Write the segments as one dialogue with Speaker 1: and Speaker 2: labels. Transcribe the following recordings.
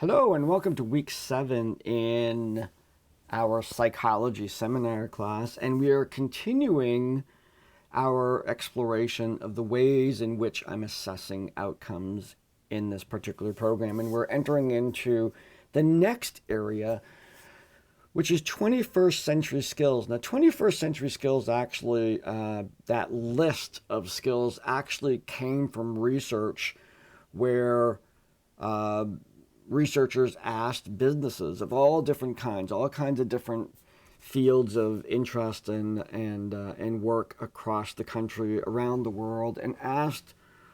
Speaker 1: Hello and welcome to week 7 in our psychology seminar class, and we are continuing our exploration of the ways in which I'm assessing outcomes in this particular program, and we're entering into the next area, which is 21st century skills. Now 21st century skills actually, that list of skills actually came from research where researchers asked businesses of all different kinds, all kinds of different fields of interest and work across the country, around the world, and asked,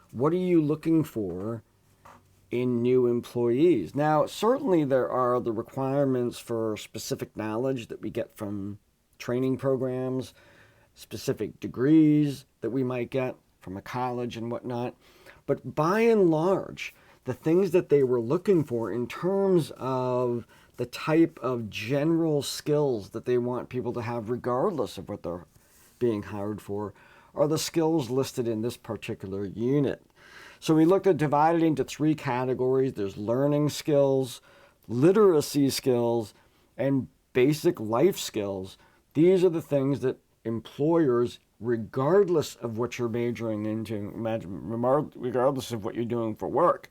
Speaker 1: what are you looking for in new employees? Now, certainly there are the requirements for specific knowledge that we get from training programs, specific degrees that we might get from a college and whatnot. But by and large, the things that they were looking for in terms of the type of general skills that they want people to have regardless of what they're being hired for are the skills listed in this particular unit. So we looked at divided into 3 categories. There's learning skills, literacy skills, and basic life skills. These are the things that employers, regardless of what you're majoring into, regardless of what you're doing for work,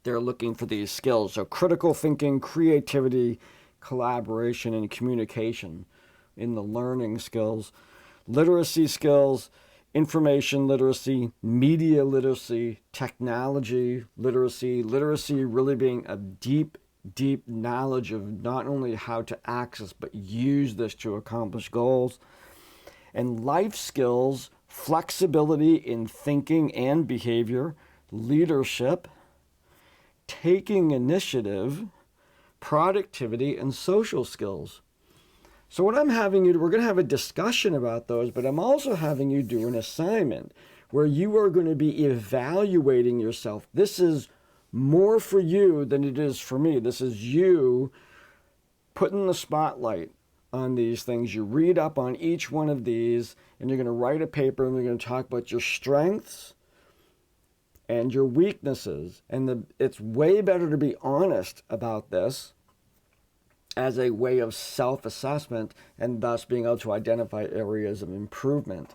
Speaker 1: they're looking for these skills. So critical thinking, creativity, collaboration, and communication in the learning skills. Literacy skills, information literacy, media literacy, technology literacy. Literacy really being a deep knowledge of not only how to access, but use this to accomplish goals. And life skills, flexibility in thinking and behavior, leadership, taking initiative, productivity, and social skills. So what I'm having you do, we're going to have a discussion about those, but I'm also having you do an assignment where you are going to be evaluating yourself. This is more for you than it is for me. This is you putting the spotlight on these things. You read up on each one of these, and you're going to write a paper, and you're going to talk about your strengths and your weaknesses. And it's way better to be honest about this as a way of self-assessment and thus being able to identify areas of improvement.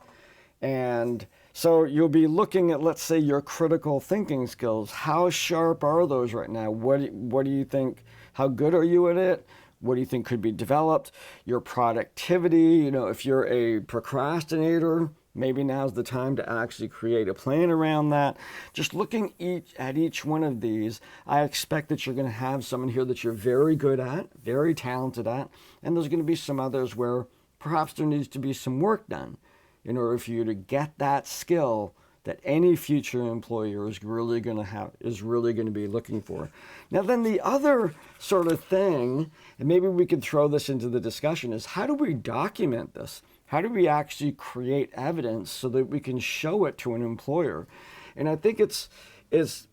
Speaker 1: And so you'll be looking at, let's say, your critical thinking skills. How sharp are those right now? What do you think? How good are you at it? What do you think could be developed? Your productivity, if you're a procrastinator, maybe now's the time to actually create a plan around that. Just looking at each one of these, I expect that you're going to have some in here that you're very good at, very talented at, and there's going to be some others where perhaps there needs to be some work done in order for you to get that skill that any future employer is really going to be looking for. Now then, the other sort of thing, and maybe we could throw this into the discussion, is how do we document this? How do we actually create evidence so that we can show it to an employer? And I think it's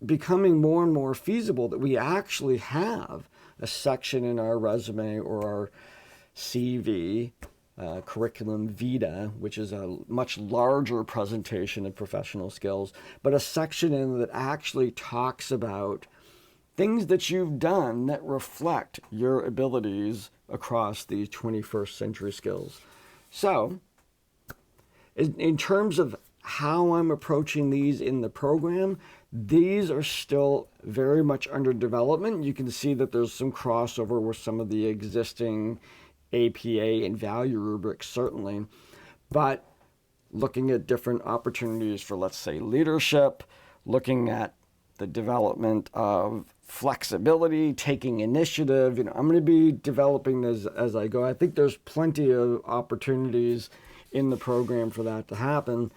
Speaker 1: becoming more and more feasible that we actually have a section in our resume or our CV, curriculum vitae, which is a much larger presentation of professional skills, but a section in that actually talks about things that you've done that reflect your abilities across these 21st century skills. So, in terms of how I'm approaching these in the program, these are still very much under development. You can see that there's some crossover with some of the existing APA and value rubrics, certainly, but looking at different opportunities for, let's say, leadership, looking at the development of flexibility, taking initiative. I'm going to be developing this as I go. I think there's plenty of opportunities in the program for that to happen.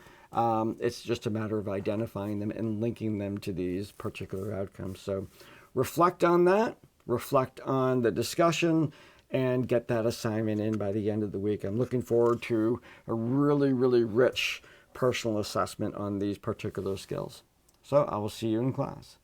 Speaker 1: It's just a matter of identifying them and linking them to these particular outcomes. So reflect on that, reflect on the discussion, and get that assignment in by the end of the week. I'm looking forward to a really, really rich personal assessment on these particular skills. So I will see you in class.